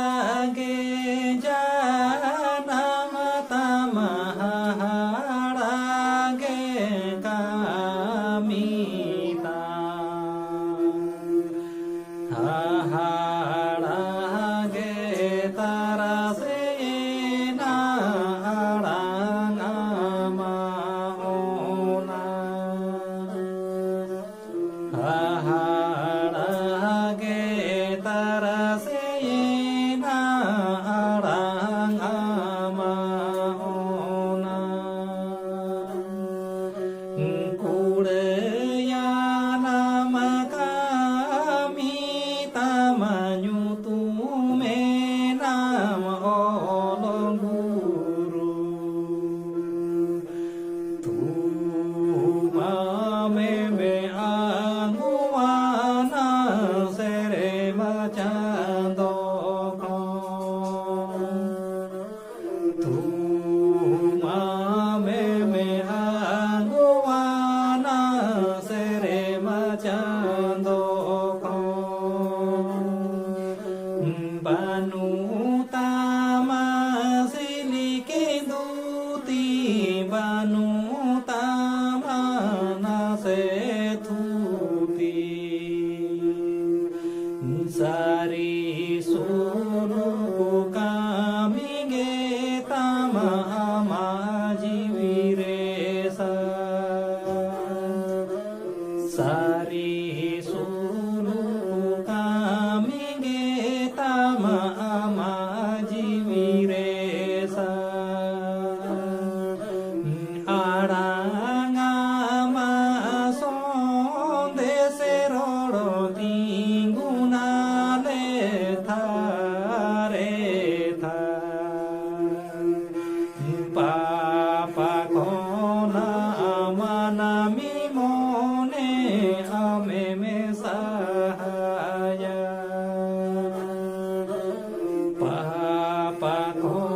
Haharage janam tama haharage kamita haharage tarasena harangamaona haharage tarasena harangamaona kureya namakami tamanyutume nama olong guru tumameme anguwana sere macandoko tumameme anguwana sere macandoko Banu tama silikinduti Banu tama nasetuti Sari suru kami getama amajiviresa Sari suru kami getama amajiviresa Arangama sonde seroro tinguna letha retha Papa kona amanami mone ameme sahaya Papa kona